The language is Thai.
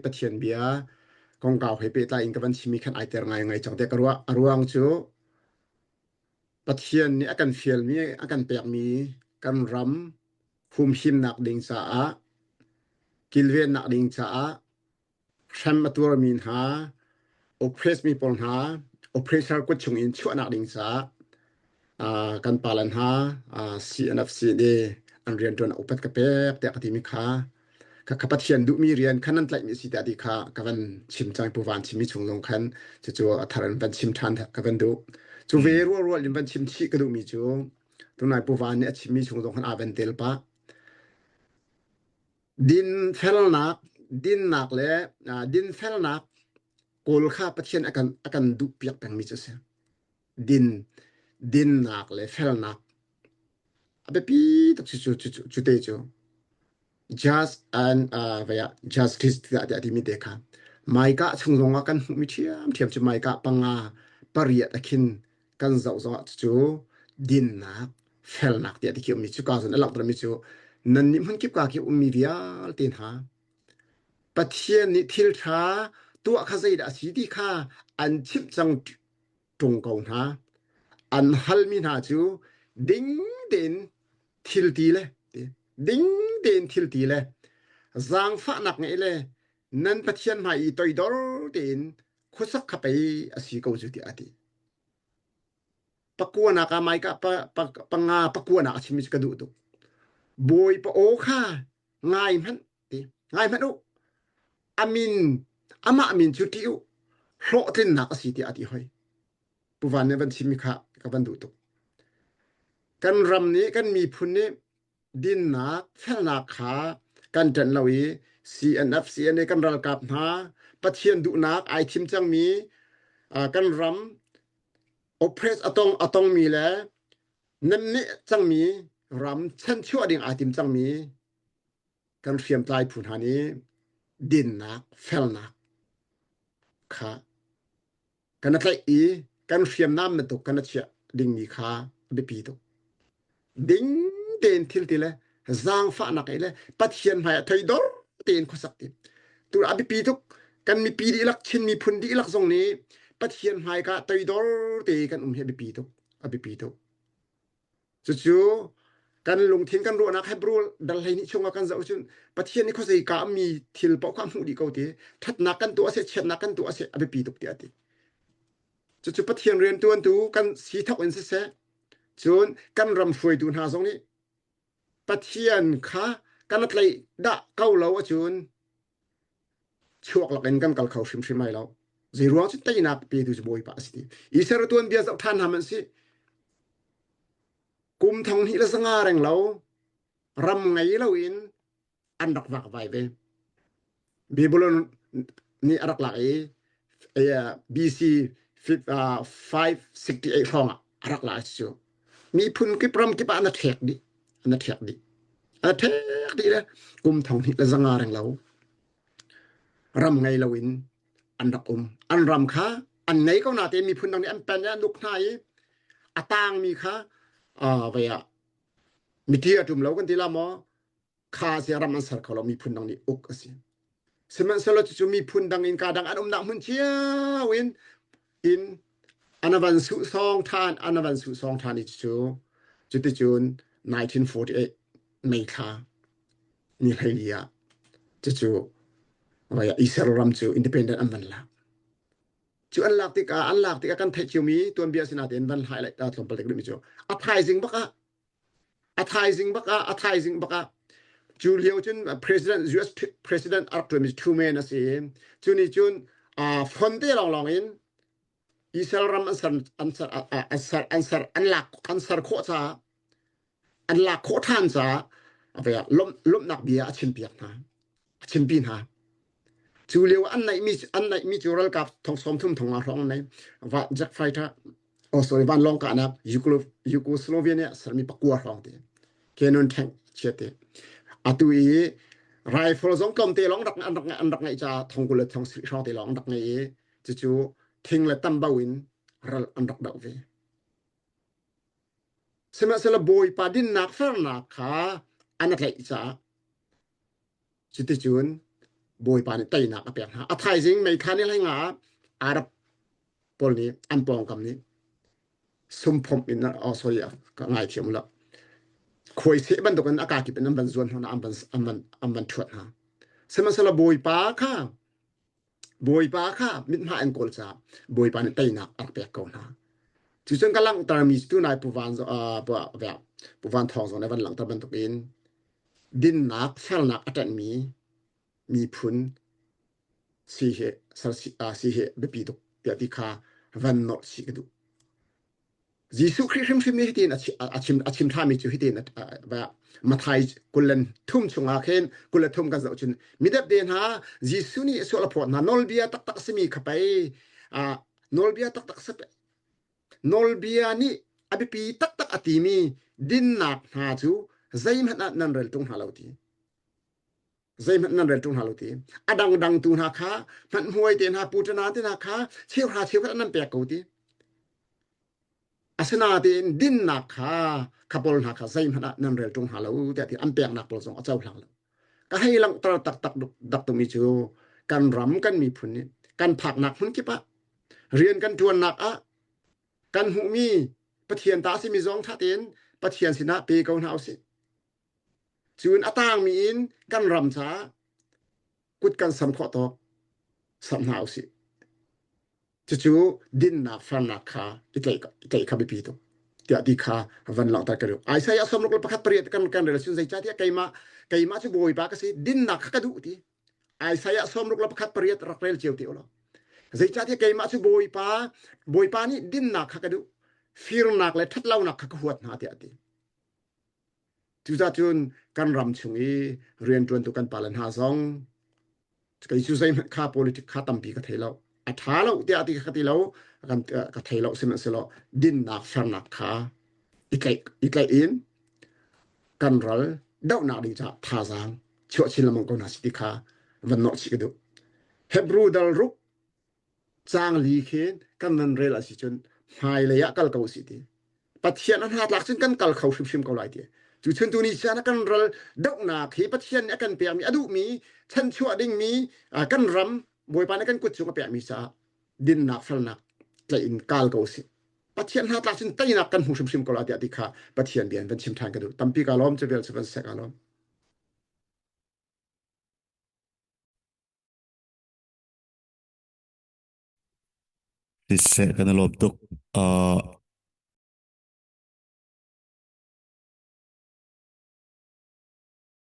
ปะเทียนเบียกองเก่าให้เปตาอินกับวันชิมีคันไอเตอร์ไงจังแต่กรัวอรวงจูปะเทียนนี่อากันเฟียลมีอากันเปียกมีกันรำภูมิหิมนักดิงสากิลเวนนักดิงสาแชมมาตัวมีนหาโอเพรสมีปนหาโอเพรสก็ชงอินชั่วนักดิงสากันปาลันหาCNFCD อันเรียนจนอุปกรณ์เป๊ะแต่กติมิค่าข้าพเจ้าดูมีเรียนขันนั้นไหลมีสิทธิ์ดีค่ะกันชิมจังผู้วันชิมิชงลงขันจู่ๆทารันวันชิมทันกันดูจู่เวรัวลิมวันชิมชีก็ดูมีจู่ตรงไหนผู้วันเนี่ยชิมิชงลงขันอาเวนเตลปะดินเฟลนักดินนักเลยดินเฟลนักโกลข้าพเจ้าอากันดูเปียกแปงมิจุเสดินนักเลยเฟลนักอาเบปีตักจู่เตจู่just and via justice tidak ada dimideka maika chunglonga kan mi thiam chu maika panga pariat akin kan zau chu din na fel nak ti ki mi chu ka zon alak mi chu nan nim hun kip ka ki mi rial tin ha pathian ni thil tha tu kha zai da si di kha an chip chang tung kau na an hal mi na chu ding den thil ti le ding den thil ti le zang fa nak nge le nan pathian mai toi dor den khusak kha pai asi ko ju ti ati pakuna ka mai ka panga pakuna achimi ka du tu boy pa o kha ngai man ti ngai man u amin ama amin chu ti u hlo tin nak asi ti ati hoi puwan ne ban chimi kha ka ban du tu kan ram ni kan mi phun ni din nak fel nak kha kan jan lawi CNFCN kan ral kap na pathian du nak ai thim chang mi kan ram oppress atong mi le nan ni chang mi ram chen chu ading atim chang mi kan fiam tai phun ha ni din nak fel nak kha kan atlai kan fiam nam na to kan achia ding mi kha be pi to ding den thil ti le zang fa nak ile pathian hai thoi dor ten khosak ti tu abi pi tuk kan mi pi di lak chin mi phun di lak zong ni pathian hai ka thoi dor te kan he bi pi tuk abi pi tuk chu kan lung thin kan ro nak he bru dal hai ni chunga kan zau chun pathian ni kho sei ka mi thil pau ka mu di ko ti that nak kan tu ase chet nak kan tu ase abi pi tuk ti ati chu pathian ren tuan tu kan si thak en se chun kan ram foi tu na zong ni pathian kha kan atlai da kau lo achun chuak lak en kan kal khau shim shim mai lo zai ruang chu tai nak pe tu boi pa asti isar tuan bia zau than haman si kum thong hi la sanga reng lo ram ngai lo in an dak wak vai ve bibulon ni arak la BC 568 phong arak la chu mi phun ki pram ki pa na thek di na thek di le kum thong hi la zanga reng lo ram ngai lo in an dak an ram kha an nei ko na te mi phun dang ni an pen ya luk nai atang mi kha vaya mi tia tum lo kan ti la mo kha se ram an sar kholo mi phun dang ni uk asi seman selo chu mi phun dang in ka dang an na mun chia win in anavan su song than ni chu ti chun 1948 May kha ni haiya chu vaya isar ram chu independent an la chu an lak ti ka kan thai chu mi tuan bia sina ten ban highlight ta thom palek mi chu a thai jing baka chu liao chun president US president up to 2 men as in chu ni chun fonte long in isar ram ansar an sar kho cha an lak kho than cha vaya lom nak bia chin piak na chin pin ha chu liao an nai mi chural kap thong som thum thong rong nai wa jak fighter sorry van long ka na Yugoslavia sarmi pakua rong te kenon tank chete atui rifle zong kom te long dak ngai cha thong kul thong si rong te long dak ngai chu thing la tam bawin ral an dak daw ve sema sela boy pa din nak fer nak kha anatlai cha chiti chun บอยปานไตนักแปลกหาอภัยจริงไม่คันนี่ให้งาอารับปอลนี้อันปองกำนี้ซุมพมอินออสเตรเลียก็ง่ายเทียมละคอยเสบันตกันอากาศที่เป็นน้ำบันส่วนของน้ำบันถวดฮะสมัยสละบอยปาค่ะบอยปาค่ะมิตรมาอันกอลซาบอยปานไตนักอักแปลกก่อนฮะจุดซึ่งกำลังตรามีสตูนายผู้วันแบบผู้วันทองสองในวันหลังตะบันตกอินดินนักเซลนักอัตมีพุนสีเหสีเหเบปีตุกเดียติคาวันนอสิกดูยิสุคริสต์มีฮิตินอาชิมท่ามีจูฮิตินแบบมาไทยกุลันทุ่มชงอาเคนกุลันทุ่มกันจะจุนมิดับเดนฮะยิสุนี่สุลพอนะนอลเบียตักสมีขับไปนอลเบียตักสเปนอลเบียนี่อบิปีตักอติมีดินนักหาจูใจมันนั่นเรื่องตรงหาเราทีใจมันนั่นเรื่องตรงหาเราทีดังตูนหาค้ามันหวยเตียนหาปูจนาเตียนหาค้าเชี่ยวกันนั่นแปลกกูทีอาสนาเตียนดินนักค้าขับปลหาค้าใจมันนั่นเรื่องตรงหาเราแต่ที่อันแปลกนักปลสองเจ้าหลังเราก็ให้ลังตระตักดักตรงมีจูกันรำกันมีผลนี่กันผักหนักหุ่นกิปะเรียนกันจวนหนักกันหูมีปะเทียนตาสิมีซองท่าเตียนปะเทียนสินะปีเกาหนาวสิจูนอตางมีอินกันรำช้ากุดกันสำขอตอกสำหาวสิจู่ดินนักฟันนักขาอีกไกขับปีโตเดียดีขาวันหลังตากระดูไอ้ใส่อาสมลูกประคัดเปรียดกันเรศใจจ้าที่ไก่มาจะบวยปากสิดินนักกระดูทีไอ้ใส่อาสมลูกประคัดเปรียดรักเรลเจียวติโอละใจจ้าที่ไก่มาจะบวยปานี่ดินนักกระดูฟิรนักเลยทัดเล่านักขวดหาเดียดีจู่จุนกันรำชงเรียนจวนตุกันปาลันหาซองจะกิจใจข้า politik ข้าตั้มปีกระเทยเราอัฐาเราเดียติกระเทยเรากันกระเทยเราสิมันสิเราดินนักฟันนักขาอีกไกอินกันรัลดาวนาดิจ่าท่าจางชั่วชิลมังกรนาสิติขาวันนอชิกดูเฮบรูดัลรุกจางลีเคนกันนันเรลสิจนหายเลยะกัลเกาสิติปัจเจียนนั้นหาหลักซึ่งกันกัลเขาชิมเกาไหลเดียจุดเชิญตัวนี้ฉันกันรัลดาวนาขีปัจเจียนกันเปียมีอดุมีฉันชั่วดิ่งมีกันรำบวยปานกันกุดจุงเปียมีซาดินนักฟันนักใจอินกัลเกาสิปัจเจียนหาหลักซึ่งตีนักกันหูชิมเกาไหลเดียติขาปัจเจียนเดียนเป็นชิมทางกันดูตั้มปีกาล้อมจะเวลจะเป็นเสกาล้อมSisse kana lobtok